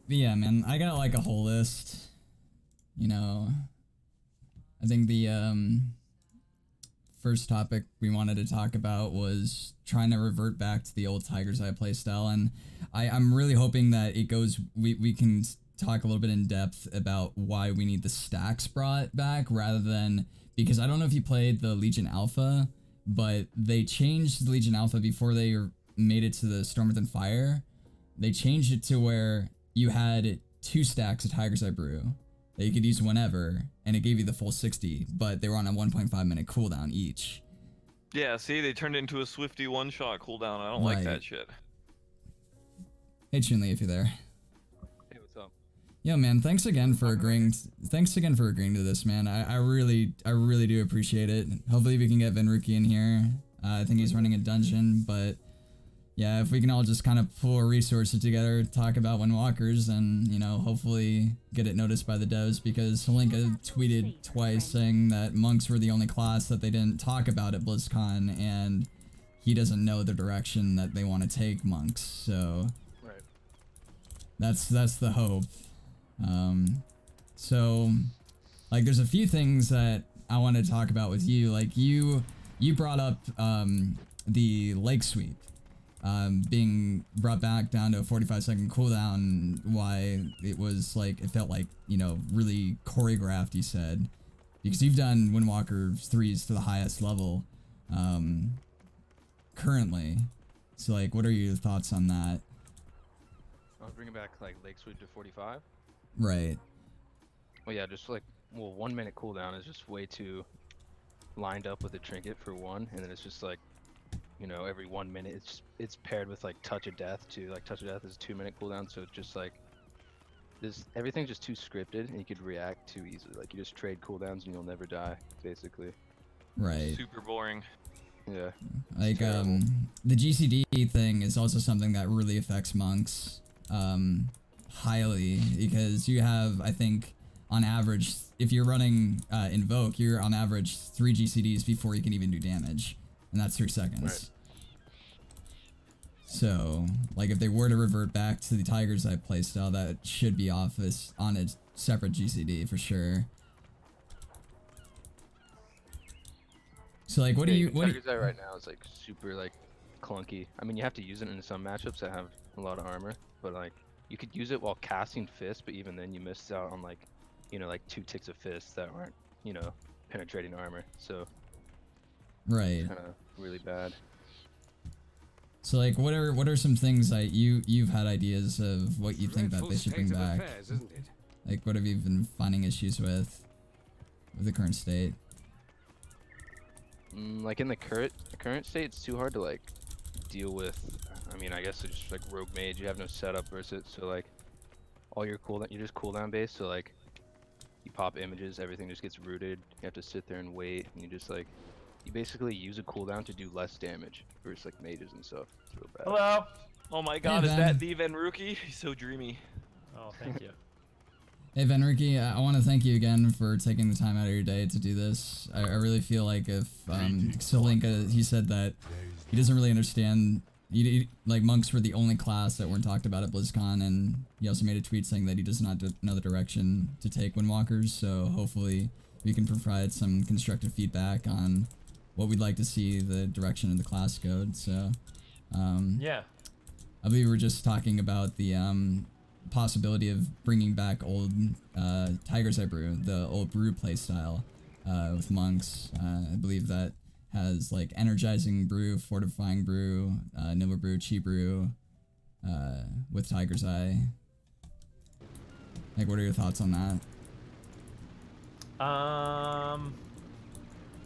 yeah, man, I got like a whole list. You know, I think the first topic we wanted to talk about was trying to revert back to the old Tiger's Eye playstyle, and I'm really hoping that it goes. We can talk a little bit in depth about why we need the stacks brought back rather than, because I don't know if you played the Legion Alpha, but they changed the Legion Alpha before they made it to the Storm Within Fire. They changed it to where you had 2 stacks of Tiger's Eye Brew that you could use whenever, and it gave you the full 60, but they were on a 1.5 minute cooldown each. Yeah, see, they turned it into a Swifty one-shot cooldown. I don't like Right. that shit. Hey Chunli, if you're there. Hey, what's up? Yo, man, thanks again for agreeing. Thanks again for agreeing to this, man. I really do appreciate it. Hopefully we can get Venruki in here. I think he's running a dungeon, but yeah, if we can all just kind of pull our resources together, talk about Windwalkers, and, you know, hopefully get it noticed by the devs, because Helinka tweeted twice saying that monks were the only class that they didn't talk about at BlizzCon, and he doesn't know the direction that they want to take monks, so Right. that's the hope. So, like, there's a few things that I want to talk about with you. Like, you brought up the leg sweep being brought back down to a 45-second cooldown. Why it was like, it felt like, you know, really choreographed, you said, because you've done Windwalker 3s to the highest level currently. So, like, what are your thoughts on that? I'll bring it back like leg sweep to 45. Right. Well, yeah, just like, well, 1 minute cooldown is just way too lined up with a trinket for one, and then it's just like, you know, every 1 minute it's paired with like touch of death too. Like touch of death is 2 minute cooldown, so it's just like everything's just too scripted, and you could react too easily. Like you just trade cooldowns and you'll never die, basically. Right. Super boring. Yeah. Like the GCD thing is also something that really affects monks highly, because you have, I think, on average, if you're running Invoke, you're on average 3 GCDs before you can even do damage, and that's 3 seconds. Right. So, like, if they were to revert back to the Tiger's Eye playstyle, that should be on a separate GCD for sure. So, like, what do you? Tiger's Eye right now is like super like clunky. I mean, you have to use it in some matchups that have a lot of armor, but like you could use it while casting fists, but even then you missed out on like, you know, like 2 ticks of fists that aren't, you know, penetrating armor. So Right. kind of really bad. So, like, what are some things that you've had ideas of what you think that they should bring back? Affairs, isn't it? Like, what have you been finding issues with the current state? Like in the current state, it's too hard to like deal with. I mean, I guess it's just like rogue mage. You have no setup versus it, so like all your cooldown, you're just cooldown based. So like you pop images, everything just gets rooted. You have to sit there and wait, and you just like you basically use a cooldown to do less damage versus like mages and stuff. It's real bad. Hello. Oh my god, Hey, is Ben. that the Venruki? He's so dreamy. Oh, thank you. Hey Venruki, I want to thank you again for taking the time out of your day to do this. I really feel like if Solinka, he said that he doesn't really understand, like, monks were the only class that weren't talked about at BlizzCon, and he also made a tweet saying that he does not know the direction to take Windwalkers, so hopefully we can provide some constructive feedback on what we'd like to see the direction of the class go. So Yeah. I believe we were just talking about the possibility of bringing back old Tiger's Eye Brew, the old brew playstyle with monks. I believe that has like energizing brew, fortifying brew, noble brew, chi brew with Tiger's Eye. Like, what are your thoughts on that?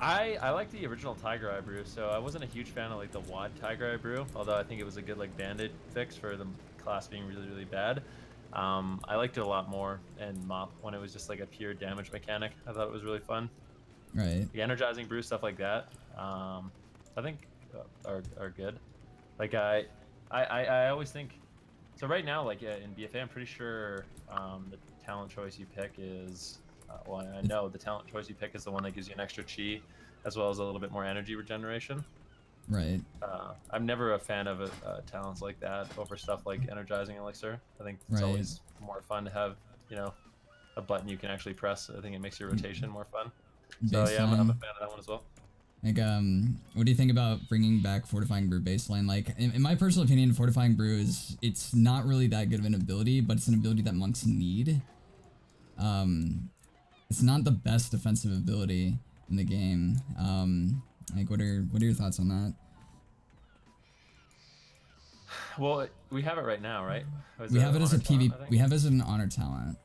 I like the original Tiger Eye brew, so I wasn't a huge fan of like the WAD Tiger Eye brew, although I think it was a good like bandit fix for the class being really bad. I liked it a lot more in MOP when it was just like a pure damage mechanic. I thought it was really fun. Right. The energizing brew, stuff like that, I think are good. Like I always think, so right now, like in BFA, I'm pretty sure the talent choice you pick is, well, I know the talent choice you pick is the one that gives you an extra chi, as well as a little bit more energy regeneration. Right. I'm never a fan of talents like that over stuff like energizing elixir. I think it's Right. always more fun to have, you know, a button you can actually press. I think it makes your rotation more fun. So yeah, I'm a fan of that one as well. Like, what do you think about bringing back Fortifying Brew baseline? Like, in my personal opinion, Fortifying Brew it's not really that good of an ability, but it's an ability that monks need. It's not the best defensive ability in the game. Like, what are your thoughts on that? Well, we have it right now, right? We have it as a talent, PvP. We have it as an honor talent.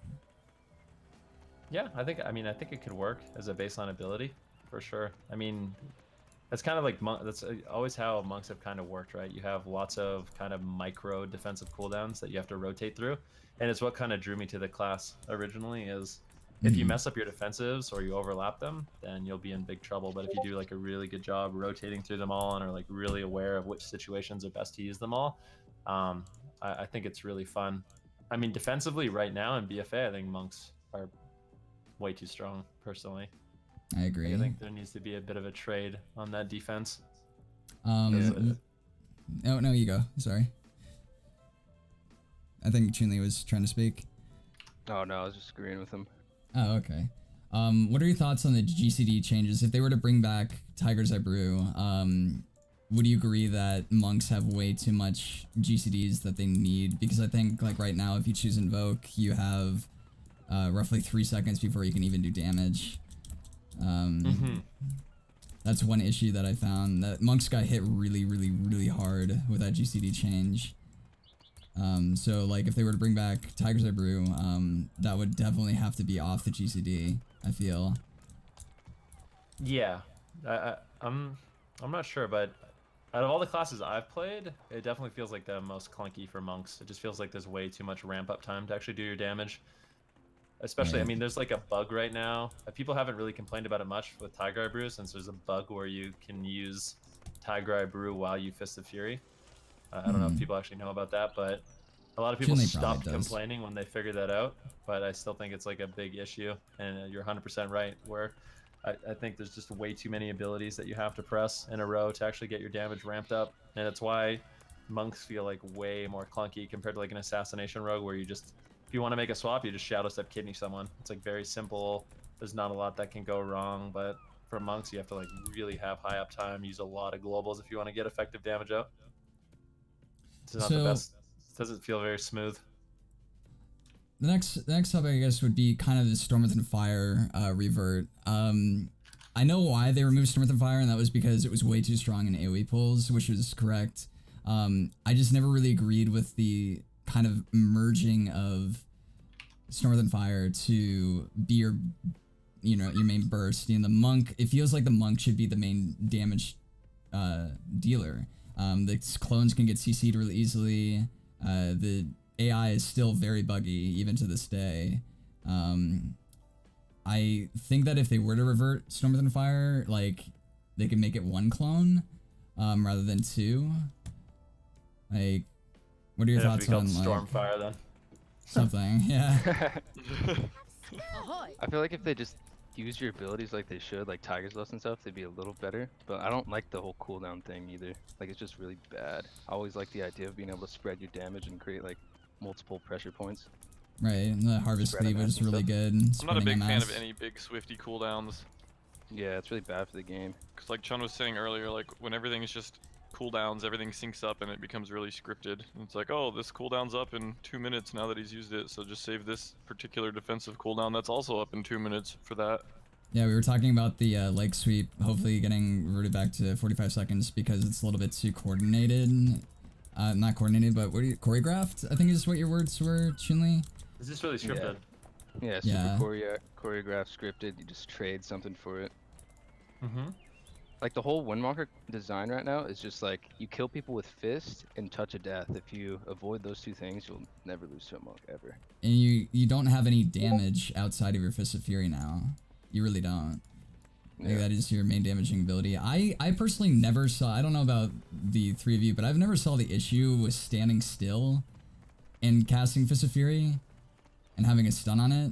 Yeah, I think it could work as a baseline ability for sure. I mean, that's kind of like that's always how monks have kind of worked, right? You have lots of kind of micro defensive cooldowns that you have to rotate through, and it's what kind of drew me to the class originally. Is if you mess up your defensives or you overlap them, then you'll be in big trouble. But if you do like a really good job rotating through them all and are like really aware of which situations are best to use them all, I think it's really fun. I mean, defensively right now in BFA, I think monks are way too strong personally. I agree. I think there needs to be a bit of a trade on that defense. No, you go. Sorry. I think Chunli was trying to speak. Oh no, I was just agreeing with him. Oh, okay. What are your thoughts on the GCD changes? If they were to bring back Tiger's Eye Brew, would you agree that monks have way too much GCDs that they need? Because I think, like, right now, if you choose Invoke, you have roughly 3 seconds before you can even do damage. That's one issue that I found, that monks got hit really hard with that GCD change. So, like, if they were to bring back Tiger's Eye Brew, that would definitely have to be off the GCD, I feel. Yeah, I'm not sure, but out of all the classes I've played, it definitely feels like the most clunky for monks. It just feels like there's way too much ramp up time to actually do your damage. Especially, I mean, there's like a bug right now. People haven't really complained about it much with Tiger Eye Brew, since there's a bug where you can use Tiger Eye Brew while you Fist of Fury. I don't know if people actually know about that, but a lot of people stopped complaining when they figured that out. But I still think it's like a big issue, and you're 100% right, where I think there's just way too many abilities that you have to press in a row to actually get your damage ramped up, and that's why monks feel like way more clunky compared to like an assassination rogue, where you just, if you want to make a swap, you just shadow step kidney someone. It's like very simple. There's not a lot that can go wrong, but for monks, you have to like really have high uptime, use a lot of globals if you want to get effective damage out. It's not the best. It doesn't feel very smooth. The next topic, I guess, would be kind of the Storm Within Fire revert. I know why they removed Storm Within Fire, and that was because it was way too strong in AoE pulls, which was correct. I just never really agreed with the kind of merging of Storm Within Fire to be your main burst. You know, the monk, it feels like the monk should be the main damage dealer. The clones can get CC'd really easily. The AI is still very buggy, even to this day. I think that if they were to revert Storm Within Fire, like, they could make it one clone, rather than two. Like, what are your thoughts on, like, Stormfire then? Something, yeah. I feel like if they just use your abilities like they should, like Tiger's Lust and stuff, they'd be a little better. But I don't like the whole cooldown thing either. Like, it's just really bad. I always like the idea of being able to spread your damage and create like multiple pressure points. Right, and the Harvest Cleave was really good. I'm not a big fan of any big Swifty cooldowns. Yeah, it's really bad for the game. Because like Chun was saying earlier, like when everything is just cooldowns, everything syncs up and it becomes really scripted. And it's like, oh, this cooldown's up in 2 minutes now that he's used it, so just save this particular defensive cooldown that's also up in 2 minutes for that. Yeah, we were talking about the leg sweep hopefully getting rooted back to 45 seconds because it's a little bit too coordinated. Not coordinated, but choreographed, I think is what your words were, Chunli. Is this really scripted? Yeah, super choreographed, scripted. You just trade something for it. Like the whole Windwalker design right now is just like you kill people with Fist and Touch of Death. If you avoid those two things, you'll never lose to a monk ever. And you don't have any damage outside of your Fist of Fury now. You really don't. Yeah. Like, that is your main damaging ability. I personally never saw, I don't know about the three of you, but I've never saw the issue with standing still and casting Fist of Fury and having a stun on it.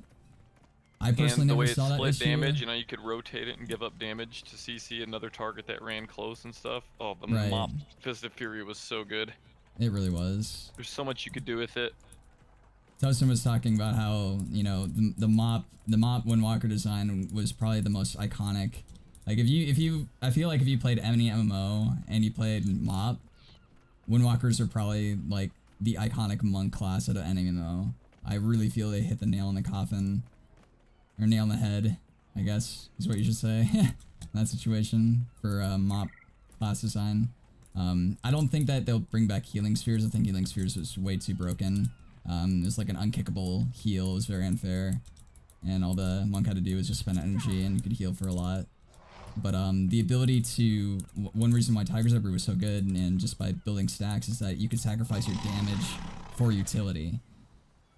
I personally And the never way it saw that split issue. damage, you know, you could rotate it and give up damage to CC another target that ran close and stuff. Oh, the Right. Mop Fist of Fury was so good. It really was. There's so much you could do with it. Tosan was talking about how, you know, the mop Windwalker design was probably the most iconic. Like I feel like if you played any MMO and you played mop, Windwalkers are probably like the iconic monk class out of any MMO. I really feel they hit the nail in the coffin, or nail in the head, I guess is what you should say. In that situation for mop class design. I don't think that they'll bring back healing spheres. I think healing spheres was way too broken. It was like an unkickable heal. It was very unfair, and all the monk had to do was just spend energy, and you could heal for a lot. But the ability to one reason why Tiger's Eye Brew was so good, and just by building stacks, is that you could sacrifice your damage for utility.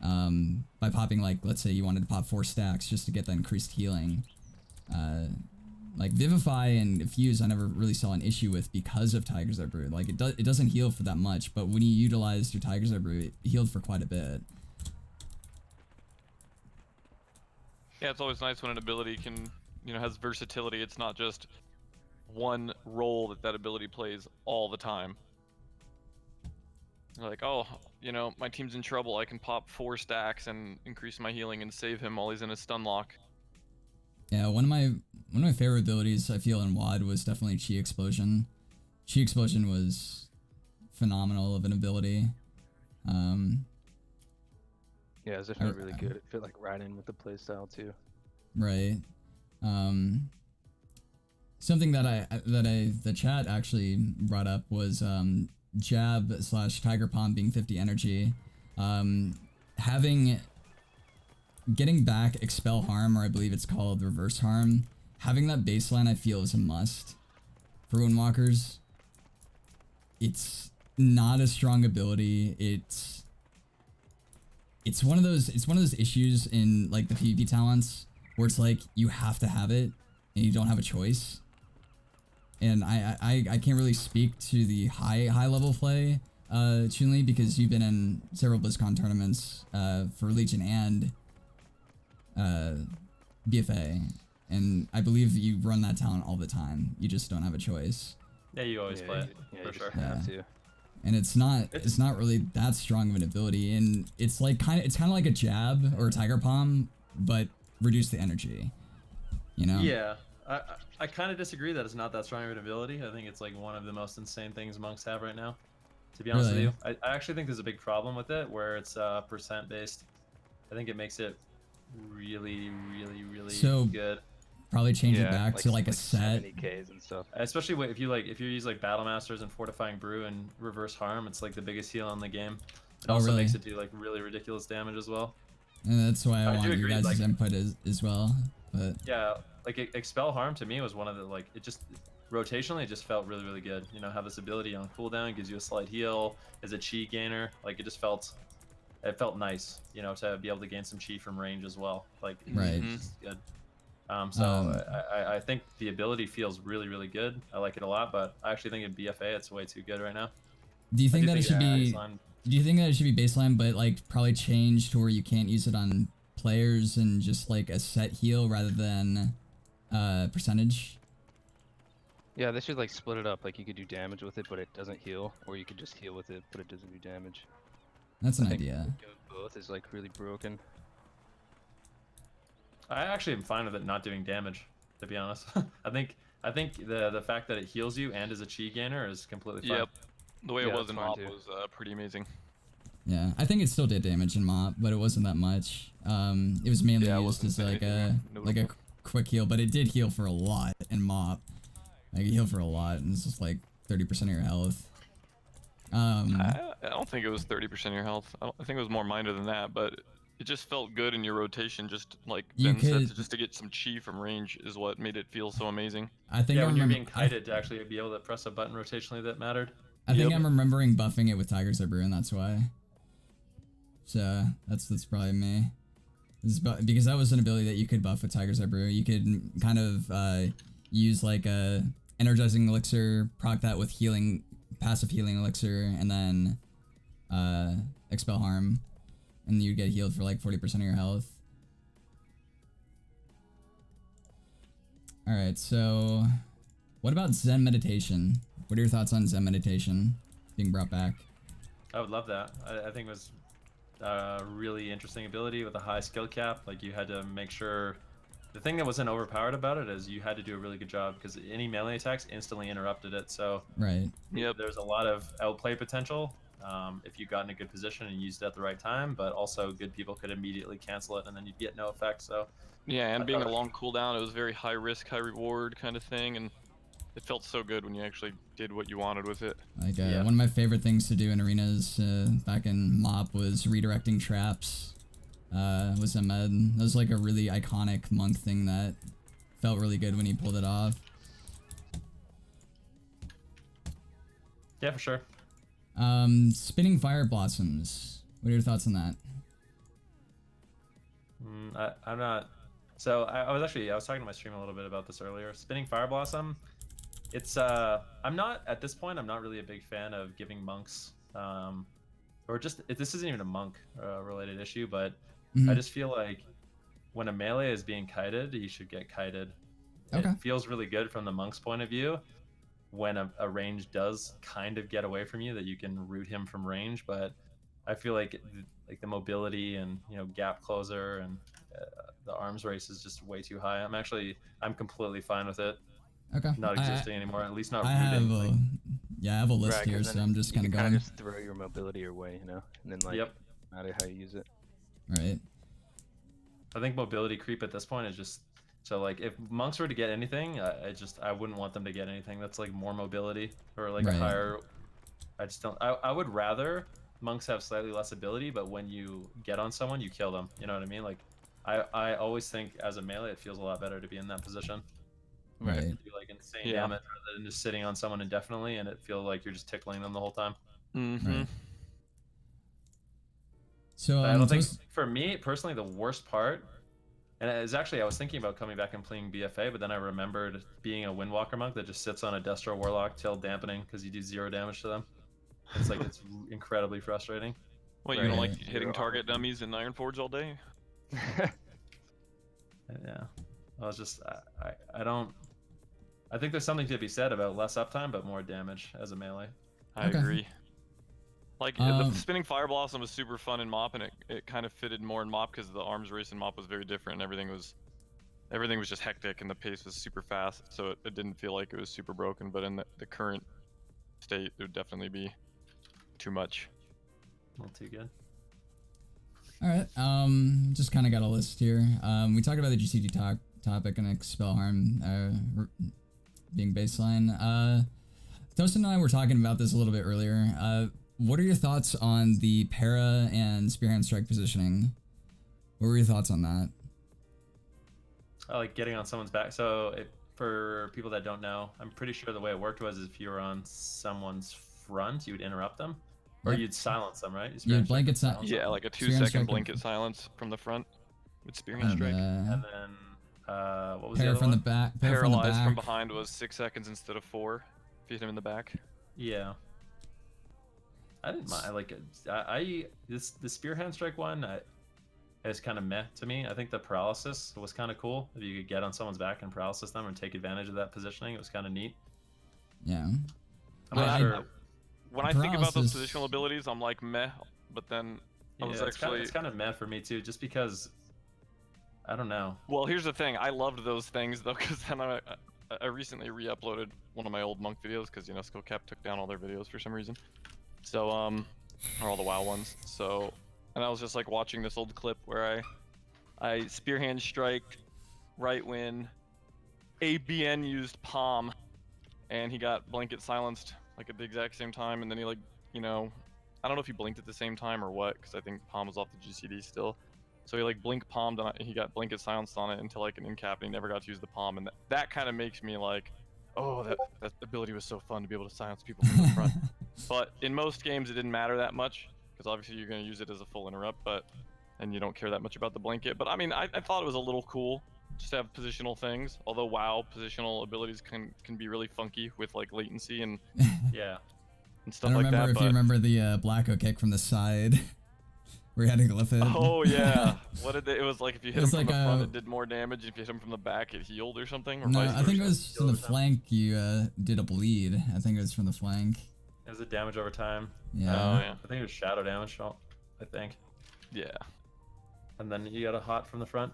By popping, like, let's say you wanted to pop 4 stacks just to get that increased healing. Like Vivify and Fuse, I never really saw an issue with because of Tiger's Eye Brew. Like it doesn't heal for that much, but when you utilized your Tiger's Eye Brew, it healed for quite a bit. Yeah, it's always nice when an ability can, you know, has versatility. It's not just one role that ability plays all the time. Like, oh, you know, my team's in trouble. I can pop 4 stacks and increase my healing and save him while he's in a stun lock. Yeah, one of my favorite abilities I feel in WoD was definitely Chi Explosion. Chi Explosion was phenomenal of an ability. Yeah, it's definitely really good. It fit like right in with the playstyle too. Right. Something that the chat actually brought up was Jab / Tiger Palm being 50 energy. Getting back Expel Harm, or I believe it's called Reverse Harm, having that baseline I feel is a must for Windwalkers. It's not a strong ability. It's one of those issues in like the PvP talents where it's like you have to have it and you don't have a choice. And I can't really speak to the high level play, Chunli, because you've been in several BlizzCon tournaments for Legion and BFA, and I believe you run that talent all the time. You just don't have a choice. Yeah, you always play it, for sure. Have to. And it's not really that strong of an ability, and it's kind of like a jab or a tiger palm, but reduce the energy. You know? Yeah, I kind of disagree that it's not that strong of an ability. I think it's like one of the most insane things monks have right now. To be honest with you, I actually think there's a big problem with it where it's percent based. I think it makes it really good. Probably change it back to like a set. 70Ks and stuff. Especially if you use like Battle Masters and Fortifying Brew and Reverse Harm, it's like the biggest heal in the game. It also makes it do like really ridiculous damage as well. And that's why I want your guys' input as well. But yeah, like Expel Harm to me was one of the it just rotationally it just felt really good. You know, have this ability on cooldown, gives you a slight heal, is a chi gainer. Like it felt nice, you know, to be able to gain some chi from range as well. Like it's good. I think the ability feels really good. I like it a lot, but I actually think in BFA it's way too good right now. Do you think that it should be baseline? Do you think that it should be baseline, but like probably change to where you can't use it on players and just like a set heal rather than percentage? Yeah, they should like split it up. Like you could do damage with it, but it doesn't heal, or you could just heal with it, but it doesn't do damage. That's an idea. Doing both is like really broken. I actually am fine with it not doing damage, to be honest. I think the fact that it heals you and is a chi gainer is completely fine. Yep. The way it was in MOP was pretty amazing. Yeah, I think it still did damage in MOP, but it wasn't that much. It was mainly used as like a quick heal, but it did heal for a lot in MOP. Like it healed for a lot, and it's just like 30% of your health. I don't think it was 30% of your health. I think it was more minor than that, but it just felt good in your rotation. Just like Ben said, just to get some chi from range is what made it feel so amazing. I think when you're being kited to actually be able to press a button rotationally that mattered. I think I'm remembering buffing it with Tiger's Eye Brew, and that's why. So that's probably me. Because that was an ability that you could buff with Tiger's Eye Brew. You could kind of use like a energizing elixir, proc that with healing, passive healing elixir, and then Expel Harm, and you get healed for like 40% of your health. All right, so what about Zen meditation? What are your thoughts on Zen meditation being brought back? I would love that. I think it was a really interesting ability with a high skill cap. Like you had to make sure. The thing that wasn't overpowered about it is you had to do a really good job because any melee attacks instantly interrupted it. So Right. Yep. there's a lot of outplay potential if you got in a good position and used it at the right time. But also good people could immediately cancel it and then you'd get no effect. So Yeah, and I being thought a it long cooldown, it was very high risk, high reward kind of thing, and it felt so good when you actually did what you wanted with it. Like Yeah. one of my favorite things to do in arenas back in MoP was redirecting traps. Was a med. That was like a really iconic monk thing that felt really good when he pulled it off. Yeah, for sure. Spinning fire blossoms. What are your thoughts on that? I'm not. So I was talking to my stream a little bit about this earlier. Spinning Fire Blossom. It's I'm not at this point. I'm not really a big fan of giving monks, or just this isn't even a monk related issue, but I just feel like when a melee is being kited, you should get kited. Okay. It feels really good from the monk's point of view when a range does kind of get away from you that you can root him from range, but I feel like the mobility and gap closer and the arms race is just way too high. I'm completely fine with it Okay. not existing anymore. At least not I have rooting. I have a list Right, here, 'cause so then I'm just you kind of can going. just throw your mobility your way, and then like Yep. no matter how you use it. Right. I think mobility creep at this point is just so like if monks were to get anything, I wouldn't want them to get anything that's like more mobility or like Right. a higher. I just don't. I would rather monks have slightly less ability, but when you get on someone, you kill them. You know what I mean? Like I always think as a melee, it feels a lot better to be in that position. Right. To do like insane Yeah. damage rather than just sitting on someone indefinitely and it feel like you're just tickling them the whole time. Mm-hmm. Right. So But I don't think for me personally the worst part, and it's actually I was thinking about coming back and playing BFA, but then I remembered being a Windwalker monk that just sits on a Destro Warlock till dampening because you do 0 damage to them. It's like it's incredibly frustrating. What, you Right. don't like Zero hitting armor. target dummies in Ironforge all day? Yeah, I was just I don't. I think there's something to be said about less uptime but more damage as a melee. I Okay. agree. Like Um, the spinning fire blossom was super fun in MoP, and it kind of fitted more in MoP because the arms race in MoP was very different. And everything was just hectic, and the pace was super fast, so it didn't feel like it was super broken. But in the current state, it would definitely be too much. Not too good. all right. Just kind of got a list here. We talked about the GCD topic and Expel harm being baseline. Tosan and I were talking about this a little bit earlier. What are your thoughts on the para and spearhand strike positioning? What were your thoughts on that? I like getting on someone's back. So for people that don't know, I'm pretty sure the way it worked was if you were on someone's front, you would interrupt them, or Yep. you'd silence them, right? Yeah, blanket silence. Yeah, like a Spearhand 2-second strike blanket and- silence from the front with spearhand strike. And then what was the Para other from the one? back. Para from the Paralyzed from back. behind was 6 seconds instead of 4. If you hit him in the back. Yeah. I didn't mind. The spearhand strike one is kind of meh to me. I think the paralysis was kind of cool. If you could get on someone's back and paralysis them and take advantage of that positioning, it was kind of neat. Yeah. I'm not I- sure. When I think about those Paralysis- positional abilities, I'm like meh, but then I was Yeah, actually it's kind of meh for me too, just because I don't know. Well, here's the thing. I loved those things though, because then I recently re-uploaded one of my old monk videos because Skill Cap took down all their videos for some reason. So or all the WoW ones. So, and I was just like watching this old clip where I spearhand strike, right when ABN used palm, and he got blanket silenced like at the exact same time, and then he like I don't know if he blinked at the same time or what, because I think palm was off the GCD still. So he like blink palmed on it, he got blanket silenced on it until like an in-cap, and he never got to use the palm, and that kind of makes me like, oh, that ability was so fun to be able to silence people from the front. But in most games it didn't matter that much, because obviously you're going to use it as a full interrupt, and you don't care that much about the blanket. But I mean, I thought it was a little cool just to have positional things, although WoW positional abilities can be really funky with like latency and Yeah. and I stuff don't like remember that. if you remember the Blacko kick from the side. where you had to glyph it. Oh yeah. What did they? It was like if you hit It him was from like the front, it did more damage. If you hit him from the back, it healed or something. Or No, vice I think it versa? was from the flank. You did a bleed. I think it was from the flank. It was a damage over time. Yeah. Oh yeah. I think it was shadow damage. I think. Yeah. And then you got a hot from the front.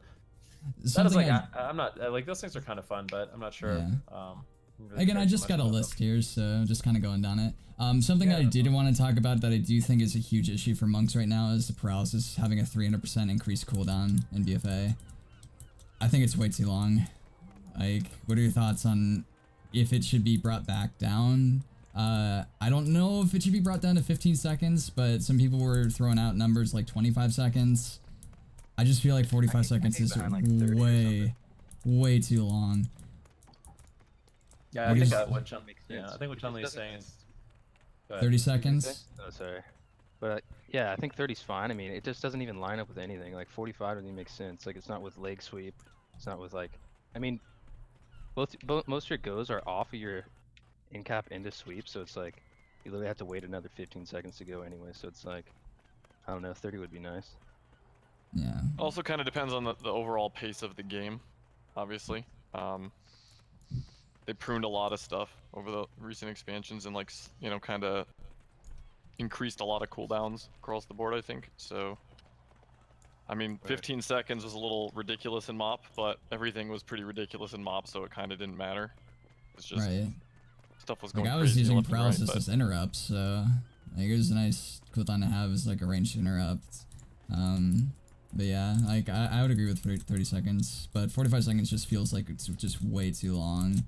That is Something like I'm not like those things are kind of fun, but I'm not sure. Yeah. Really Again, care I too just much got a about list them. here, so just kind of going down it. Something Yeah, I that's did fine. want to talk about that I do think is a huge issue for monks right now is the paralysis having a 300% increased cooldown in BFA. I think it's way too long. Like, what are your thoughts on if it should be brought back down? I don't know if it should be brought down to 15 seconds, but some people were throwing out numbers like 25 seconds. I just feel like 45 seconds is behind, like, 30 or way too long. Yeah, What I do think you- what Chun, Makes yeah, sense. I think what It Chun Li is doesn't- saying is. Go ahead. 30 seconds? Oh, sorry. But yeah, I think 30's fine. I mean, it just doesn't even line up with anything. Like 45 doesn't even make sense. Like it's not with leg sweep. It's not with like, I mean, both most of your goes are off of your in cap into sweep, so it's like you literally have to wait another 15 seconds to go anyway. So it's like, I don't know, 30 would be nice. Yeah. Also, kind of depends on the overall pace of the game, obviously. They pruned a lot of stuff over the recent expansions and like kind of increased a lot of cooldowns across the board, I think. So, I mean, Right. 15 seconds was a little ridiculous in MOP, but everything was pretty ridiculous in MOP, so it kind of didn't matter. It's just Right. stuff was Like going I was crazy using left and right, paralysis but- as interrupts, so like it was a nice cooldown to have as like a ranged interrupt. But yeah, like I would agree with 30 seconds, but 45 seconds just feels like it's just way too long.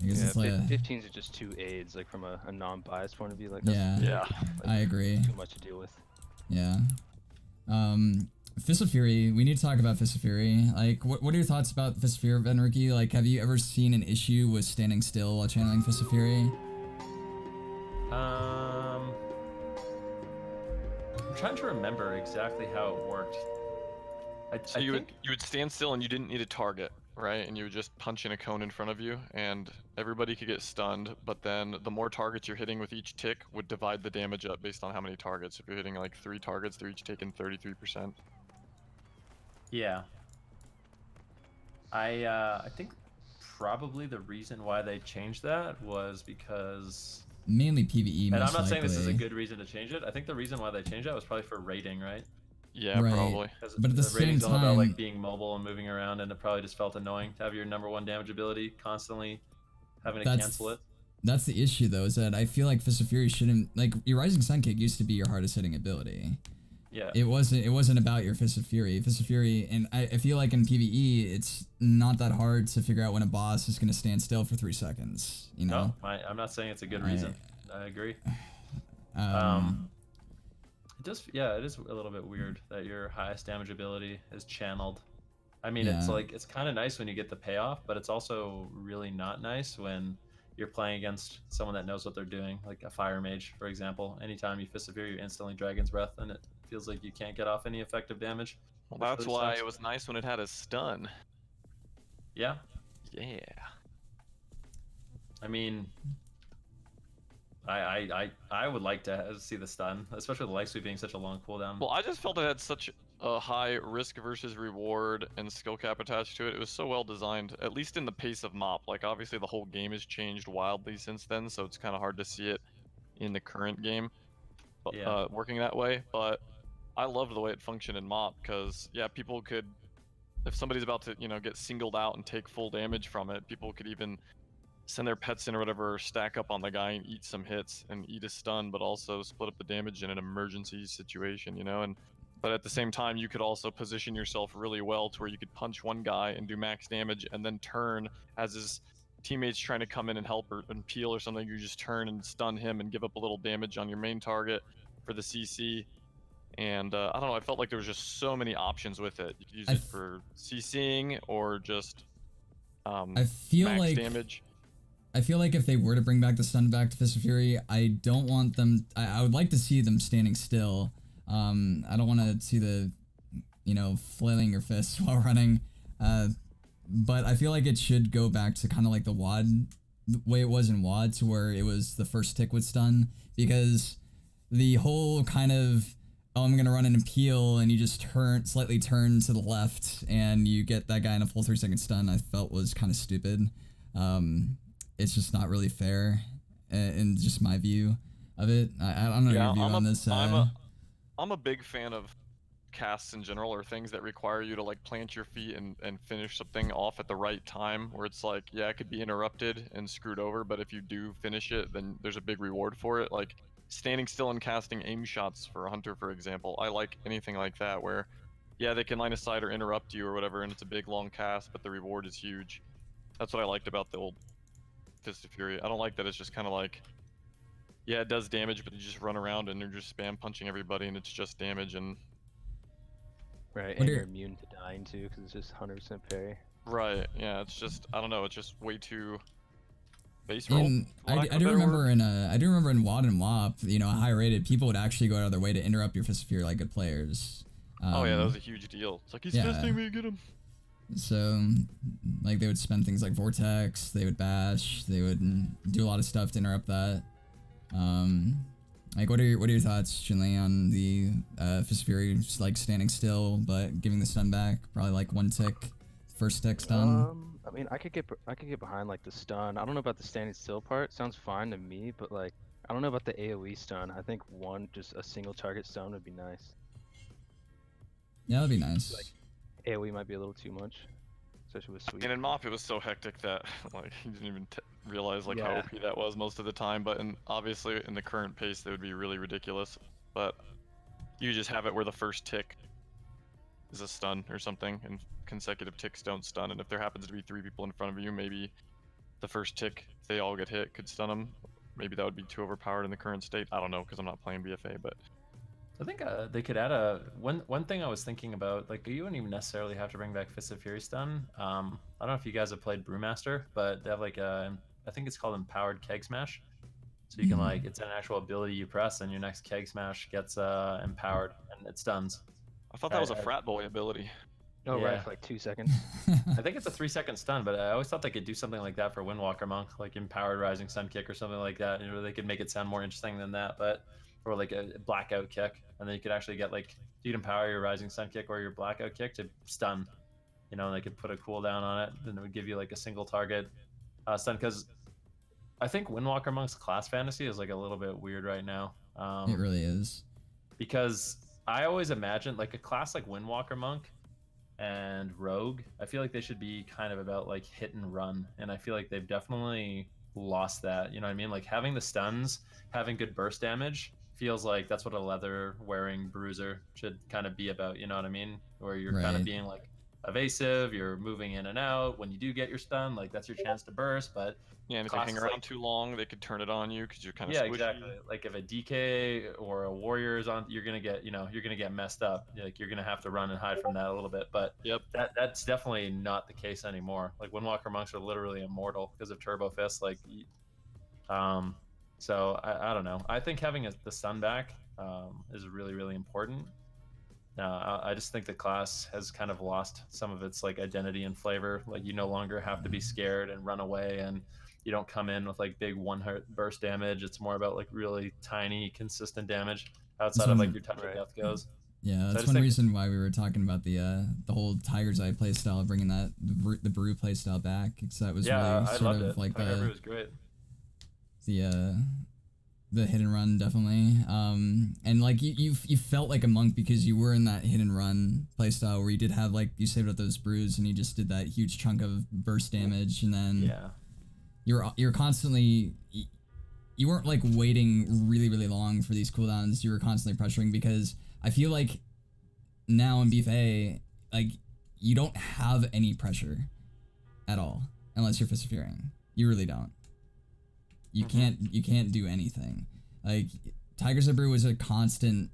I guess Yeah, it's like 15s are just two aids, like from a non-biased point of view. Like yeah, Yeah. I agree. too much to deal with. Yeah. Fist of Fury, we need to talk about Fist of Fury. Like, what are your thoughts about Fist of Fury, Venruki? Like, have you ever seen an issue with standing still while channeling Fist of Fury? I'm trying to remember exactly how it worked. So you would stand still and you didn't need a target, right? And you would just punch in a cone in front of you, and everybody could get stunned. But then the more targets you're hitting with each tick would divide the damage up based on how many targets. If you're hitting like 3 targets, they're each taking 33%. Yeah. I think probably the reason why they changed that was because, Mainly PvE, and most I'm not saying this is a likely. good reason to change it. I think the reason why they changed that was probably for rating, right? Yeah, Right. probably. 'Cause But at the rating's same all about time- like being mobile and moving around, and it probably just felt annoying to have your #1 damage ability constantly having to cancel it. That's the issue, though, is that I feel like Fist of Fury shouldn't, like, your Rising Sun Kick used to be your hardest hitting ability. Yeah. It wasn't about your Fist of Fury. Fist of Fury, and I feel like in PvE, it's not that hard to figure out when a boss is gonna stand still for 3 seconds. You know. No, I'm not saying it's a good reason. I agree. It does, yeah, it is a little bit weird that your highest damage ability is channeled. I mean, it's Yeah. like, it's kind of nice when you get the payoff, but it's also really not nice when you're playing against someone that knows what they're doing, like a fire mage, for example. Anytime you Fist of Fury, you instantly Dragon's Breath, and it feels like you can't get off any effective damage. Well, which that's really why sucks. it was nice when it had a stun. Yeah, Yeah. I mean, I would like to see the stun, especially the leg sweep being such a long cooldown. Well, I just felt it had such a high risk versus reward and skill cap attached to it. It was so well designed, at least in the pace of MOP. Like, obviously, the whole game has changed wildly since then, so it's kind of hard to see it in the current game Yeah. working that way. But I loved the way it functioned in MOP because, yeah, people could, if somebody's about to, get singled out and take full damage from it, people could even send their pets in or whatever, stack up on the guy and eat some hits and eat a stun, but also split up the damage in an emergency situation, but at the same time, you could also position yourself really well to where you could punch one guy and do max damage and then turn as his teammates trying to come in and help or and peel or something. You just turn and stun him and give up a little damage on your main target for the CC. And I don't know, I felt like there was just so many options with it. You could use it for CCing or just I feel max like damage. I feel like if they were to bring back the stun back to Fist of Fury, I don't want them. I would like to see them standing still. I don't want to see the, flailing your fists while running. But I feel like it should go back to kind of like the WoD, the way it was in WoD, to where it was the first tick would stun, because the whole kind of oh, I'm gonna run an Impeel, and you just slightly turn to the left, and you get that guy in a full 3-second stun, I felt was kind of stupid. It's just not really fair, in just my view of it. I don't know your view on this. I'm a big fan of casts in general, or things that require you to like plant your feet and finish something off at the right time, where it's like, yeah, it could be interrupted and screwed over, but if you do finish it, then there's a big reward for it. Like standing still and casting aim shots for a hunter, for example. I like anything like that where, yeah, they can line of sight or interrupt you or whatever, and it's a big long cast, but the reward is huge. That's what I liked about the old Fist of Fury. I don't like that it's just kind of like, yeah, it does damage, but you just run around and you're just spam punching everybody, and it's just damage. And Right, and you're immune to dying too, because it's just 100% parry. right, yeah, it's just, I don't know, it's just way too base roll. I do remember in WoD and WoP, you know, high rated, people would actually go out of their way to interrupt your Fist of Fury like good players. Oh yeah, that was a huge deal. It's like, he's fisting me, get him. So, like, they would spend things like Vortex, they would bash, they would do a lot of stuff to interrupt that. Like, what are your thoughts, Chunli, on the Fist of Fury, just, like, standing still but giving the stun back? Probably like 1 tick, first tick stun. I mean, I could get behind like the stun. I don't know about the standing still part. Sounds fine to me, but like, I don't know about the AOE stun. I think just a single target stun would be nice. Yeah, that'd be nice. Like, AOE might be a little too much, especially with sweep. And in MoP, it was so hectic that like you didn't even realize like how OP that was most of the time. But obviously in the current pace, that would be really ridiculous. But you just have it where the first tick is a stun or something, and consecutive ticks don't stun. And if there happens to be 3 people in front of you, maybe the first tick, if they all get hit, could stun them. Maybe that would be too overpowered in the current state. I don't know, because I'm not playing BFA, but. I think they could add one thing I was thinking about, like, you wouldn't even necessarily have to bring back Fist of Fury stun. I don't know if you guys have played Brewmaster, but they have like I think it's called Empowered Keg Smash. So you can like, it's an actual ability you press and your next Keg Smash gets empowered and it stuns. I thought that was a frat boy ability. Oh yeah. right, for like 2 seconds. I think it's a 3-second stun, but I always thought they could do something like that for Windwalker Monk, like Empowered Rising Sun Kick or something like that. You know, they could make it sound more interesting than that, but or like a blackout kick, and then you could actually get like, you'd empower your Rising Sun Kick or your blackout kick to stun, you know, and they could put a cooldown on it, then it would give you like a single target stun. Because I think Windwalker Monk's class fantasy is like a little bit weird right now. It really is. Because I always imagine like a class like Windwalker Monk and Rogue, I feel like they should be kind of about like hit and run, and I feel like they've definitely lost that, you know what I mean? Like having the stuns, having good burst damage feels like that's what a leather wearing bruiser should kind of be about, you know what I mean? Where you're kind of being like evasive, you're moving in and out. When you do get your stun, like that's your chance to burst. But yeah, and if you hang around too long, they could turn it on you because you're kind of yeah, squishy. exactly. Like if a DK or a warrior is on, you're gonna get, you know, you're gonna get messed up. Like you're gonna have to run and hide from that a little bit. But that's definitely not the case anymore. Like Windwalker Monks are literally immortal because of Turbo Fist. Like, so I don't know. I think having the stun back is really, really important. I just think the class has kind of lost some of its like identity and flavor. Like you no longer have to be scared and run away, and you don't come in with like big one-hit burst damage. It's more about like really tiny, consistent damage outside of like your touch of death goes. Yeah, that's one reason why we were talking about the whole Tiger's Eye playstyle, bringing that the brew playstyle back. Because that was really sort of like Tiger was great. The hit and run, definitely. And like you felt like a monk because you were in that hit and run playstyle where you did have like, you saved up those brews and you just did that huge chunk of burst damage, and then you're constantly, you weren't like waiting really, really long for these cooldowns. You were constantly pressuring, because I feel like now in BFA, like you don't have any pressure at all unless you're Fist of Furying. You really don't. You can't do anything. Like Tiger's Eye Brew was a constant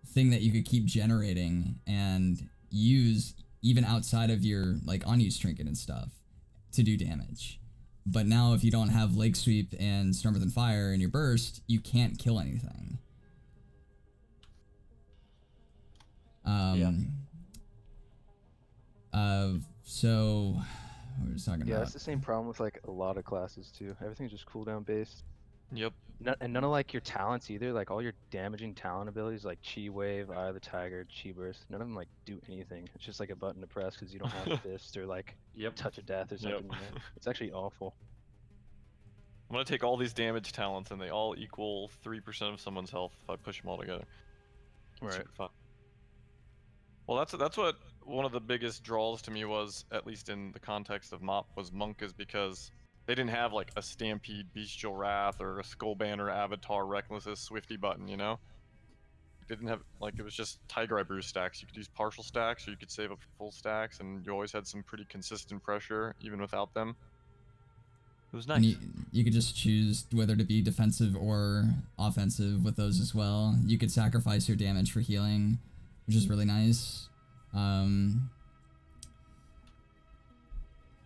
thing that you could keep generating and use even outside of your like unused trinket and stuff to do damage. But now if you don't have Lake Sweep and Storm Within Fire in your burst, you can't kill anything. So what were we just talking about? Yeah, it's the same problem with like a lot of classes too. Everything's just cooldown based. Yep. And none of like your talents either. Like all your damaging talent abilities, like Chi Wave, Eye of the Tiger, Chi Burst, none of them like do anything. It's just like a button to press because you don't have Fist or like Yep. Touch of Death or Yep. something. It's actually awful. I'm gonna take all these damage talents and they all equal 3% of someone's health if I push them all together. Right. Super fun. Well, that's what one of the biggest draws to me was, at least in the context of Mop, was Monk, is because they didn't have like a Stampede Bestial Wrath or a Skull Banner Avatar Recklessness Swifty button, you know? They didn't have, like, it was just Tiger Eye Brew stacks. You could use partial stacks or you could save up for full stacks, and you always had some pretty consistent pressure even without them. It was nice. And you could just choose whether to be defensive or offensive with those as well. You could sacrifice your damage for healing, which is really nice.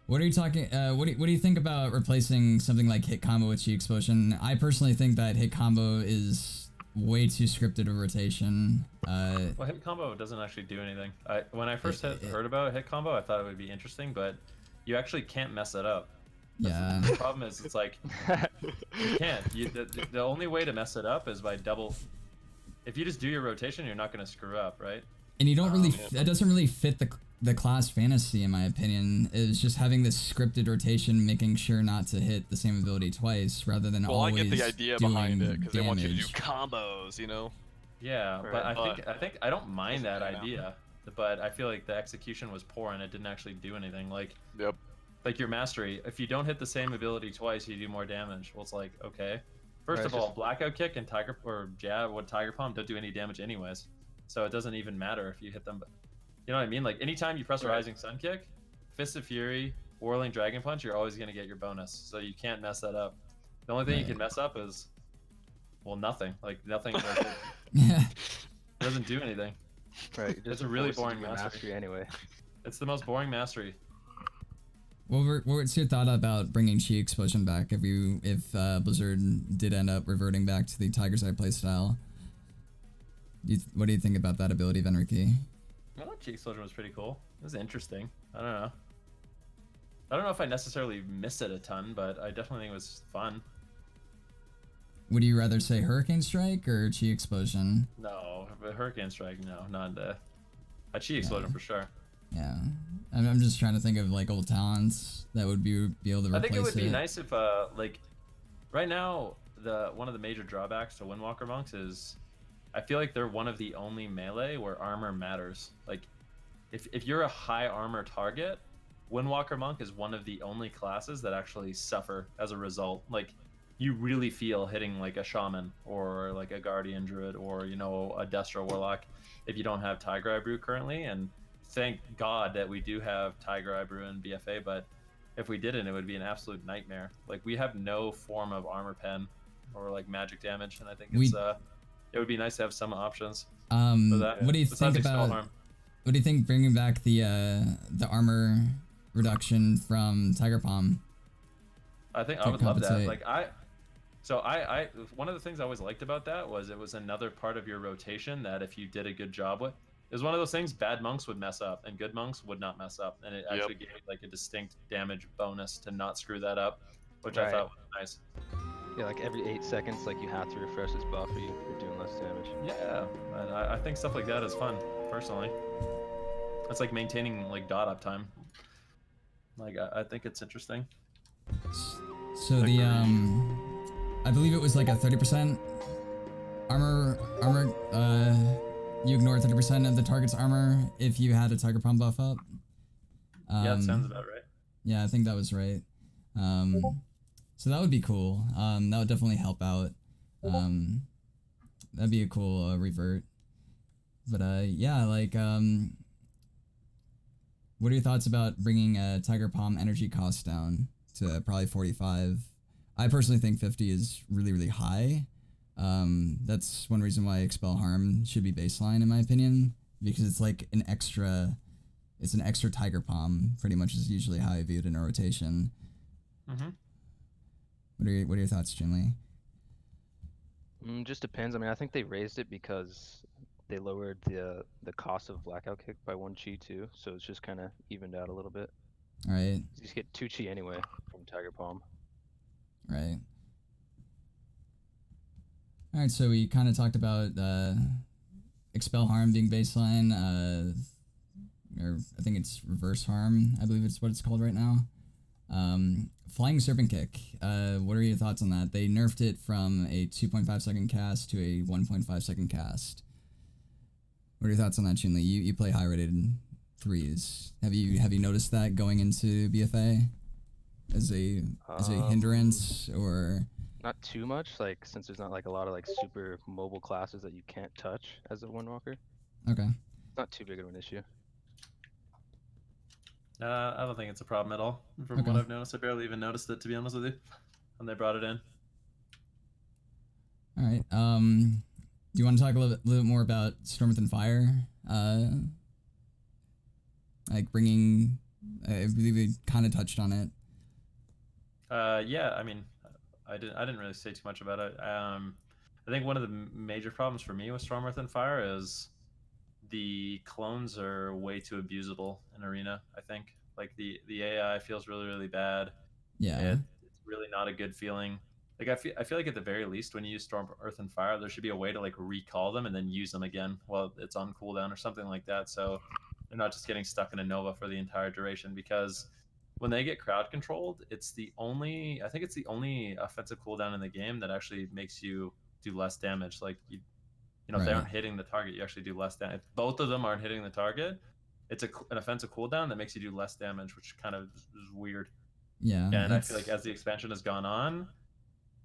What are you talking? What do you think about replacing something like hit combo with Chi Explosion? I personally think that hit combo is way too scripted a rotation. Well, hit combo doesn't actually do anything. When I first heard about hit combo, I thought it would be interesting, but you actually can't mess it up. Yeah. The problem is, it's like you can't. The only way to mess it up is by double. If you just do your rotation, you're not going to screw up, right? And you don't really. That doesn't really fit the class fantasy, in my opinion. Is just having this scripted rotation, making sure not to hit the same ability twice, rather than always. Well, I get the idea doing behind it because they want you to do damage. combos, you know. Yeah, Right. but I think I don't mind that doesn't pan out. idea, but I feel like the execution was poor and it didn't actually do anything. Yep. Like your mastery, if you don't hit the same ability twice, you do more damage. Well, it's like, okay. First Right, of all, blackout kick and tiger or jab with tiger palm don't do any damage anyways, so it doesn't even matter if you hit them. You know what I mean? Like anytime you press a rising sun kick, fist of fury, whirling dragon punch, you're always gonna get your bonus. So you can't mess that up. The only thing you can mess up is, well, nothing. Like nothing. Like, it doesn't do anything. Right. It's a really boring mastery. mastery. Anyway. It's the most boring mastery. What's your thought about bringing Chi Explosion back if Blizzard did end up reverting back to the Tiger's Eye playstyle? What do you think about that ability, Venruki? I thought Chi Explosion was pretty cool. It was interesting. I don't know. I don't know if I necessarily miss it a ton, but I definitely think it was fun. Would you rather say Hurricane Strike or Chi Explosion? No, but Hurricane Strike, no, not a Chi Explosion for sure. Yeah, I'm just trying to think of like old talents that would be able to replace it. I think it would be nice if like right now one of the major drawbacks to Windwalker monks is I feel like they're one of the only melee where armor matters. Like if you're a high armor target, Windwalker monk is one of the only classes that actually suffer as a result. Like you really feel hitting like a shaman or like a guardian druid or you know a Destro warlock if you don't have Tiger Eye Brew currently. And thank God that we do have Tiger Eye Brew and BFA, but if we didn't, it would be an absolute nightmare. Like we have no form of armor pen or like magic damage, and I think it's it would be nice to have some options for that. What do you think about? What do you think bringing back the armor reduction from Tiger Palm? I think I would love that. Like I one of the things I always liked about that was it was another part of your rotation that if you did a good job with, it was one of those things bad monks would mess up and good monks would not mess up, and it actually gave like a distinct damage bonus to not screw that up, which I thought was nice. Yeah, like every 8 seconds, like you have to refresh this buff or you're doing less damage. Yeah, and I think stuff like that is fun, personally. It's like maintaining like dot uptime. Like I think it's interesting. So the I believe it was like a 30% armor. You ignore 30% of the target's armor if you had a Tiger Palm buff up. Yeah, that sounds about right. Yeah, I think that was right. So that would be cool. That would definitely help out. That'd be a cool revert. But yeah, like what are your thoughts about bringing Tiger Palm energy cost down to probably 45? I personally think 50 is really, really high. That's one reason why Expel Harm should be baseline in my opinion, because it's like an extra Tiger Palm, pretty much is usually how I view it in a rotation. Mm-hmm. What are your thoughts, Chunli? Just depends. I mean, I think they raised it because they lowered the cost of blackout kick by 1 chi too, so it's just kind of evened out a little bit. All right. You just get 2 chi anyway from Tiger Palm. Right. All right, so we kind of talked about expel harm being baseline, or I think it's reverse harm. I believe it's what it's called right now. Flying Serpent Kick. What are your thoughts on that? They nerfed it from a 2.5 second cast to a 1.5 second cast. What are your thoughts on that, Chunli? You play high rated threes. Have you noticed that going into BFA as a hindrance or? Not too much, like since there's not like a lot of like super mobile classes that you can't touch as a windwalker. Okay. It's not too big of an issue. I don't think it's a problem at all. From Okay. what I've noticed, I barely even noticed it, to be honest with you, when they brought it in. All right. Do you want to talk a little bit more about Storm Within Fire? Like bringing, I believe we kind of touched on it. Yeah, I mean, I didn't really say too much about it. I think one of the major problems for me with Storm Within Fire is the clones are way too abusable in Arena. I think like the AI feels really bad. Yeah. It's really not a good feeling. Like I feel like at the very least when you use Storm, Earth, and Fire, there should be a way to like recall them and then use them again while it's on cooldown or something like that. So they're not just getting stuck in a Nova for the entire duration. Because when they get crowd controlled, I think it's the only offensive cooldown in the game that actually makes you do less damage. Like if they aren't hitting the target, you actually do less damage. If both of them aren't hitting the target, it's an offensive cooldown that makes you do less damage, which kind of is weird. Yeah. And I feel like as the expansion has gone on,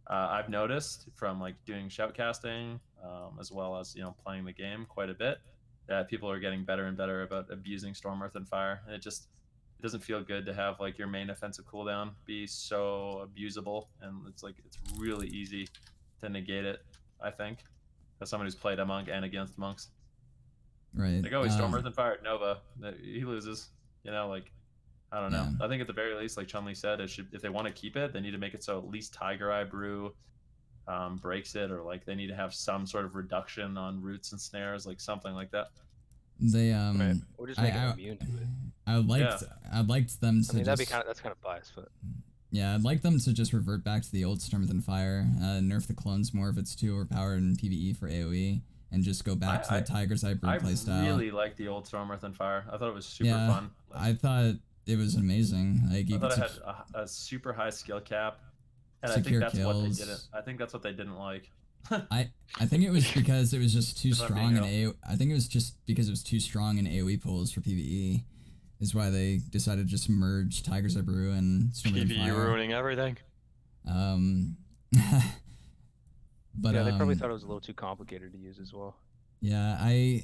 I've noticed from like doing shoutcasting, as well as playing the game quite a bit, that people are getting better and better about abusing Storm, Earth, and Fire, and it doesn't feel good to have like your main offensive cooldown be so abusable, and it's really easy to negate it. I think as someone who's played a monk and against monks, Right. like he's Storm, Earth, and Fire at Nova, he loses. I don't know. Yeah. I think at the very least, like Chunli said, if they want to keep it, they need to make it so at least Tiger Eye Brew breaks it, or like they need to have some sort of reduction on roots and snares, like something like that. They Right. Or just make them immune to it. I'd liked them to. I mean, that's kind of biased, but. Yeah, I'd like them to just revert back to the old Storm Within Fire, nerf the clones more if it's too overpowered in PvE for AoE, and just go back to the Tiger's Eye Brew playstyle. I really like the old Storm, Earth, and Fire. I thought it was super fun. I thought it was amazing. Like I thought it had a super high skill cap, and I think that's what they didn't. I think that's what they didn't like. I think it was because it was just too strong in AoE. I think it was just because it was too strong in AoE pools for PvE. Is why they decided to just merge Tiger's Eye Brew and Storm Within Fire. PvE ruining everything. But yeah, they probably thought it was a little too complicated to use as well. Yeah, I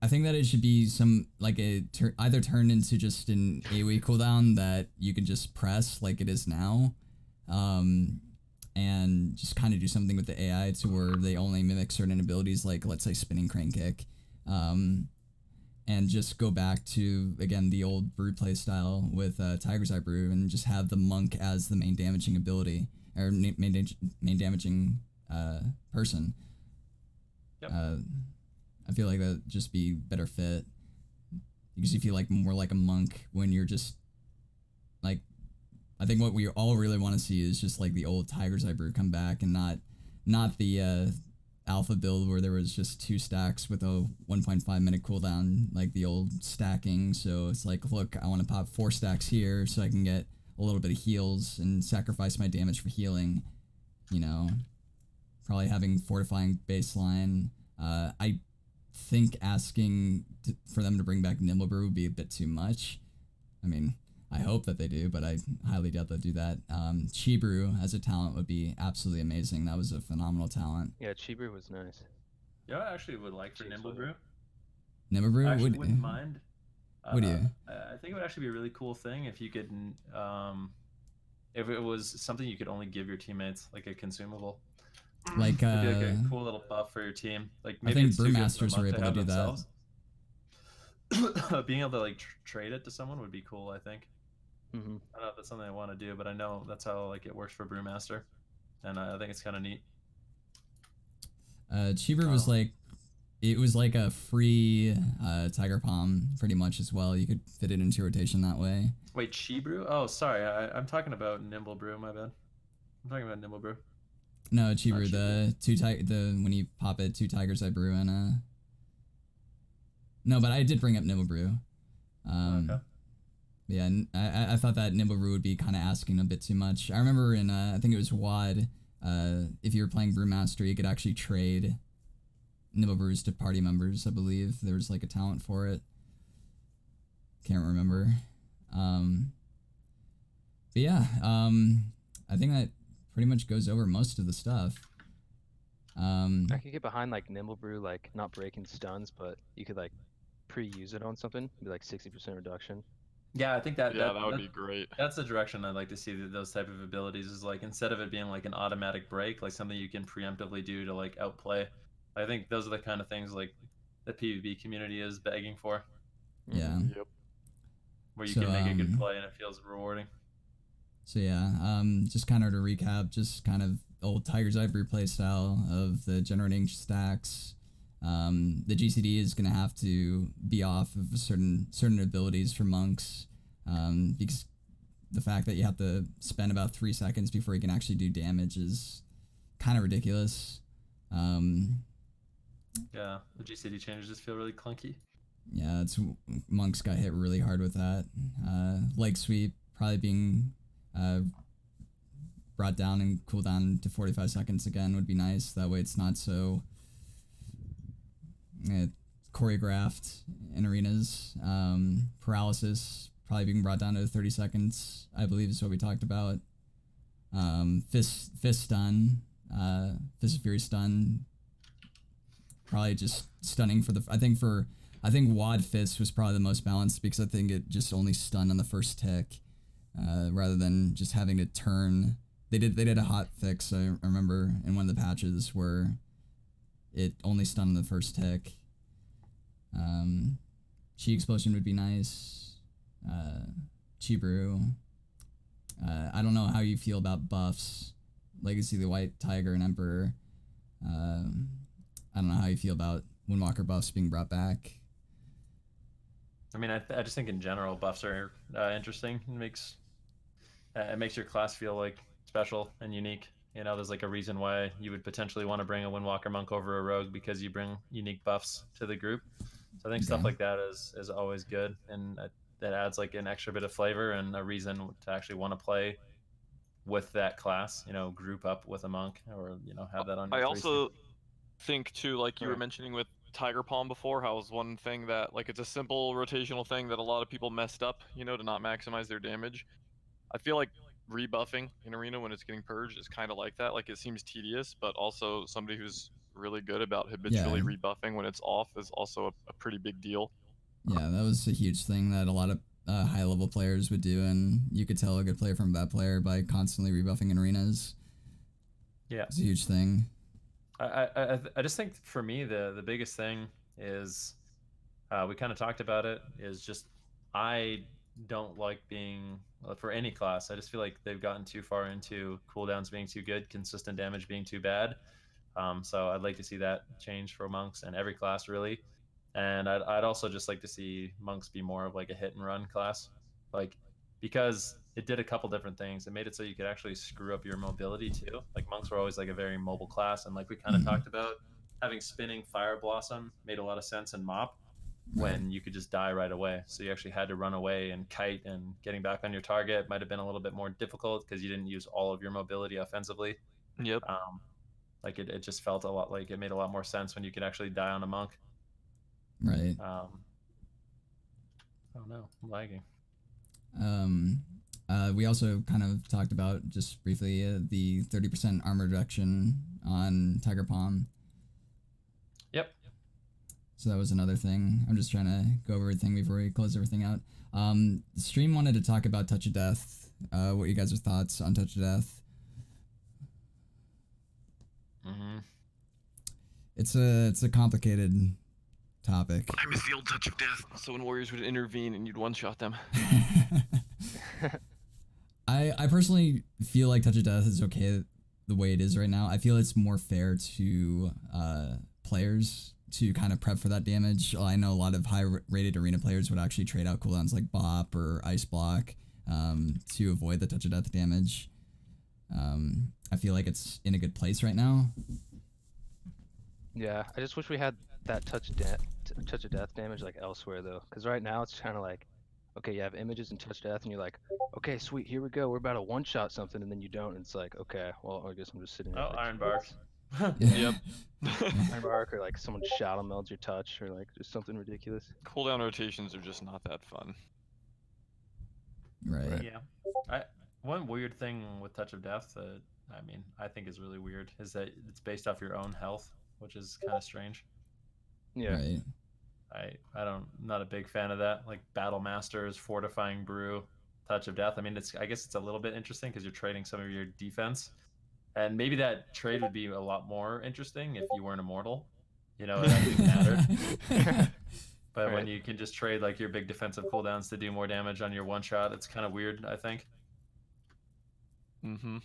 think that it should be some like either turned into just an AoE cooldown that you can just press like it is now, and just kind of do something with the AI to where they only mimic certain abilities, like let's say spinning crane kick, and just go back to again the old brew play style with Tiger's Eye Brew, and just have the monk as the main damaging ability or main damaging person. Yep. I feel like that'd just be better fit because you feel like more like a monk when you're just like. I think what we all really want to see is just like the old Tiger's Eye Brew come back, and not the alpha build where there was just 2 stacks with a 1.5 minute cooldown, like the old stacking. So it's like, look, I want to pop 4 stacks here so I can get a little bit of heals and sacrifice my damage for healing. Probably having fortifying baseline. I think asking for them to bring back Nimble Brew would be a bit too much. I mean, I hope that they do, but I highly doubt they'll do that. Chi Brew as a talent would be absolutely amazing. That was a phenomenal talent. Yeah, Chi Brew was nice. Yeah, I actually would like for Nimble Brew. Nimble Brew? I actually wouldn't mind. Would you? I think it would actually be a really cool thing if you could, if it was something you could only give your teammates, like a consumable. Like, it'd be like a cool little buff for your team. Like maybe I think it's too good for brewmasters them were able to do themselves. Being able to like trade it to someone would be cool. I think. Mm-hmm. I don't know if that's something I want to do, but I know that's how like it works for Brewmaster, and I think it's kind of neat. Chi Brew was like, it was like a free Tiger Palm pretty much as well. You could fit it into rotation that way. Wait, Chi Brew? Oh, sorry, I'm talking about Nimble Brew. My bad. I'm talking about Nimble Brew. No, Chi-Brew, Not the when you pop it, 2 Tigers I brew and no, but I did bring up Nimble Brew. Okay. Yeah, and I thought that Nimble Brew would be kind of asking a bit too much. I remember in I think it was WAD, if you were playing Brewmaster, you could actually trade Nimble Brews to party members. I believe there was like a talent for it. Can't remember. But yeah, I think that pretty much goes over most of the stuff. I could get behind like Nimble Brew, like not breaking stuns, but you could like pre-use it on something, be like 60% reduction. Yeah, I think that Yeah, that would be great. that's the direction I'd like to see those type of abilities is like instead of it being like an automatic break, like something you can preemptively do to like outplay. I think those are the kind of things like the PvP community is begging for, Yeah. Yep. where you So, can make a good play and it feels rewarding. So yeah, just kind of to recap, just kind of old Tiger's Eye Brew playstyle of the generating stacks. The GCD is gonna have to be off of certain abilities for monks, because the fact that you have to spend about 3 seconds before you can actually do damage is kind of ridiculous. Yeah, the GCD changes just feel really clunky. Yeah, monks got hit really hard with that. Leg sweep probably being brought down and cooldown to 45 seconds again would be nice. That way it's not so choreographed in arenas. Paralysis probably being brought down to 30 seconds, I believe is what we talked about. Fist stun, Fist of Fury stun, probably just stunning for the. I think WAD Fist was probably the most balanced because I think it just only stunned on the first tick, rather than just having to turn. They did a hot fix, I remember, in one of the patches where it only stunned on the first tick. Chi Explosion would be nice. Chi Brew. I don't know how you feel about buffs. Legacy of the White Tiger and Emperor. I don't know how you feel about Windwalker buffs being brought back. I mean, I just think in general buffs are interesting. It makes your class feel like special and unique. You know, there's like a reason why you would potentially want to bring a Windwalker monk over a rogue because you bring unique buffs to the group. So I think stuff like that is always good, and that adds like an extra bit of flavor and a reason to actually want to play with that class. You know, group up with a monk or have that on your I 3 also think too, like you were Right. mentioning with Tiger Palm before, how it's one thing that like it's a simple rotational thing that a lot of people messed up, to not maximize their damage. I feel like rebuffing in arena when it's getting purged is kind of like that. Like it seems tedious, but also somebody who's really good about habitually Yeah. rebuffing when it's off is also a pretty big deal. Yeah, that was a huge thing that a lot of high level players would do, and you could tell a good player from a bad player by constantly rebuffing in arenas. Yeah. It's a huge thing. I just think for me the biggest thing is we kind of talked about it is just I don't like being for any class. I just feel like they've gotten too far into cooldowns being too good, consistent damage being too bad. So I'd like to see that change for monks and every class really. And I'd also just like to see monks be more of like a hit and run class, like because it did a couple different things. It made it so you could actually screw up your mobility too. Like monks were always like a very mobile class, and like we kind of talked about, having spinning fire blossom made a lot of sense in mop when you could just die right away. So you actually had to run away and kite, and getting back on your target might have been a little bit more difficult because you didn't use all of your mobility offensively. Yep. Like it just felt a lot like it made a lot more sense when you could actually die on a monk. Right. Oh no, I'm lagging. We also kind of talked about just briefly the 30% armor reduction on Tiger Palm. Yep. So that was another thing. I'm just trying to go over everything before we close everything out. The stream wanted to talk about Touch of Death. What you guys' thoughts on Touch of Death? Mm-hmm. It's a complicated topic. I miss the old Touch of Death. So when warriors would intervene and you'd one-shot them. I personally feel like Touch of Death is okay the way it is right now. I feel it's more fair to players to kind of prep for that damage. I know a lot of high-rated arena players would actually trade out cooldowns like Bop or Ice Block to avoid the Touch of Death damage. I feel like it's in a good place right now. Yeah, I just wish we had that touch of death damage like elsewhere though, because right now it's kind of like, okay, you have images and touch death, and you're like, okay, sweet, here we go, we're about to one-shot something, and then you don't, and it's like, okay, well, I guess I'm just sitting there Oh, like, Iron Bark. Yep. Iron Bark, or like someone shadow melds your touch, or like just something ridiculous. Cooldown rotations are just not that fun. Right. Yeah. One weird thing with Touch of Death that I mean I think is really weird is that it's based off your own health, which is kind of strange. Yeah. Right. I'm not a big fan of that. Like Battle Masters, Fortifying Brew, Touch of Death. I mean, I guess it's a little bit interesting because you're trading some of your defense, and maybe that trade would be a lot more interesting if you weren't immortal. You know, it actually mattered. But when you can just trade like your big defensive cooldowns to do more damage on your one shot, it's kind of weird, I think. Mm-hmm.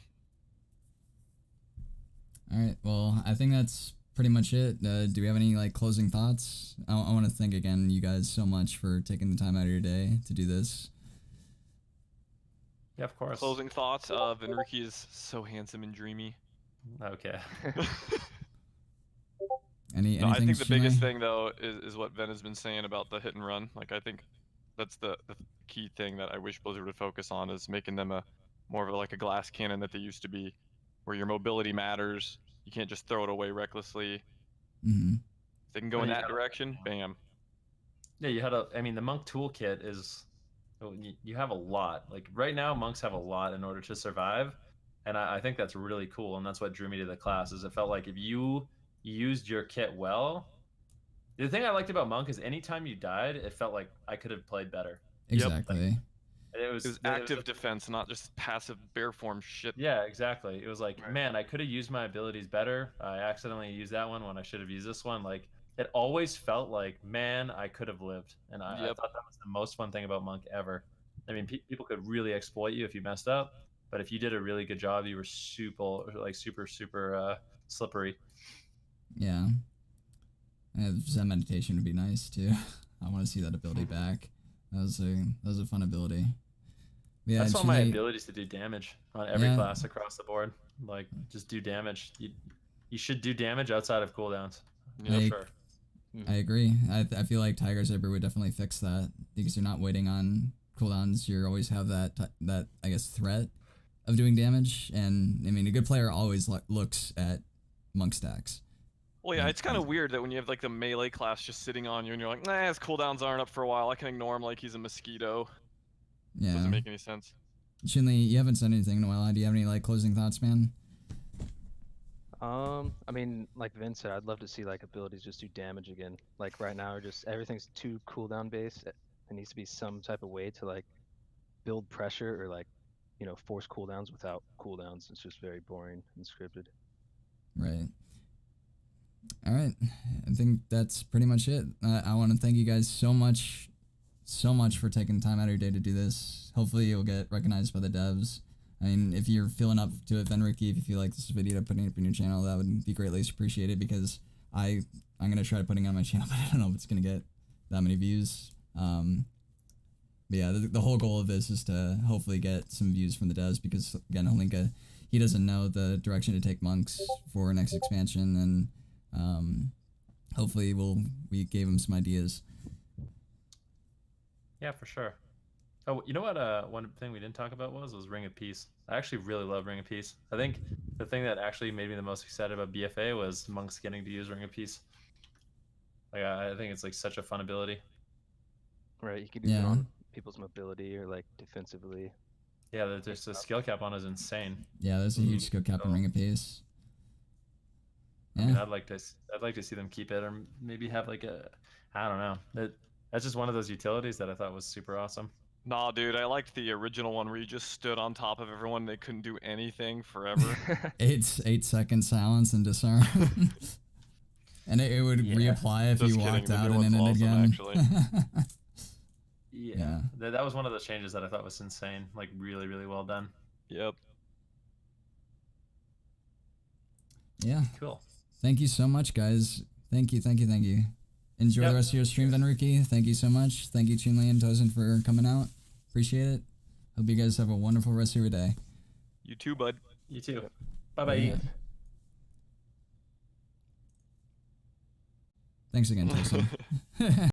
All right. Well, I think that's pretty much it. Do we have any like closing thoughts? I want to thank again you guys so much for taking the time out of your day to do this. Yeah, of course. Closing thoughts. Venruki is so handsome and dreamy. Okay. Anything? I think the biggest Chunli? thing though is what Ven has been saying about the hit and run. Like I think that's the key thing that I wish Blizzard would focus on is making them a more of like a glass cannon that they used to be, where your mobility matters. You can't just throw it away recklessly. Mm-hmm. If they can go in that direction, bam. Yeah, I mean, the monk toolkit is, you have a lot. Like right now, monks have a lot in order to survive, and I think that's really cool. And that's what drew me to the class. Is it felt like if you used your kit well, the thing I liked about monk is anytime you died, it felt like I could have played better. Exactly. It was active defense, not just passive bear form shit. Yeah, exactly. It was like, man, I could have used my abilities better. I accidentally used that one when I should have used this one. Like, it always felt like, man, I could have lived. And I thought that was the most fun thing about Monk ever. I mean, people could really exploit you if you messed up, but if you did a really good job, you were super slippery. Yeah. Zen meditation would be nice too. I want to see that ability back. That was a fun ability. Yeah, That's all my abilities to do damage on every class across the board. Like, just do damage. You should do damage outside of cooldowns. Yeah, sure. I agree. I feel like Tiger Saber would definitely fix that because you're not waiting on cooldowns. You always have that I guess threat of doing damage, and I mean a good player always looks at monk stacks. Well, yeah, it's kind of weird that when you have like the melee class just sitting on you and you're like, nah, his cooldowns aren't up for a while. I can ignore him like he's a mosquito. Yeah. Doesn't make any sense. Chunli, you haven't said anything in a while. Do you have any like closing thoughts, man? I mean, like Vince said, I'd love to see like abilities just do damage again. Like right now, just everything's too cooldown based. There needs to be some type of way to like build pressure or like, you know, force cooldowns without cooldowns. It's just very boring and scripted. Right. All right. I think that's pretty much it. I want to thank you guys so much for taking time out of your day to do this. Hopefully you'll get recognized by the devs. I mean, if you're feeling up to it, Venruki, if you feel like this video putting it up in your channel, that would be greatly appreciated because I'm going to try putting it on my channel, but I don't know if it's going to get that many views. But yeah, the whole goal of this is to hopefully get some views from the devs because, again, Holinka, he doesn't know the direction to take monks for next expansion, and hopefully we gave him some ideas. Yeah, for sure. Oh, you know what? One thing we didn't talk about was Ring of Peace. I actually really love Ring of Peace. I think the thing that actually made me the most excited about BFA was monks getting to use Ring of Peace. Like, I think it's like such a fun ability. Right, you can do it on people's mobility or like defensively. Yeah, there's a skill cap on is insane. Yeah, there's a huge skill cap in Ring of Peace. Yeah. I mean, I'd like to see them keep it, or maybe have like I don't know. That's just one of those utilities that I thought was super awesome. Nah, dude, I liked the original one where you just stood on top of everyone. They couldn't do anything forever. 8-second silence and disarm. And it would reapply if just you kidding. walked The out new and in one's it awesome, again. actually. Yeah. That was one of those changes that I thought was insane. Like, really, really well done. Yep. Yeah. Cool. Thank you so much, guys. Thank you. Enjoy the rest of your stream, Venruki. Thank you so much. Thank you, Chunli and Tosan, for coming out. Appreciate it. Hope you guys have a wonderful rest of your day. You too, bud. You too. Bye bye. Yeah. Thanks again, Tosan.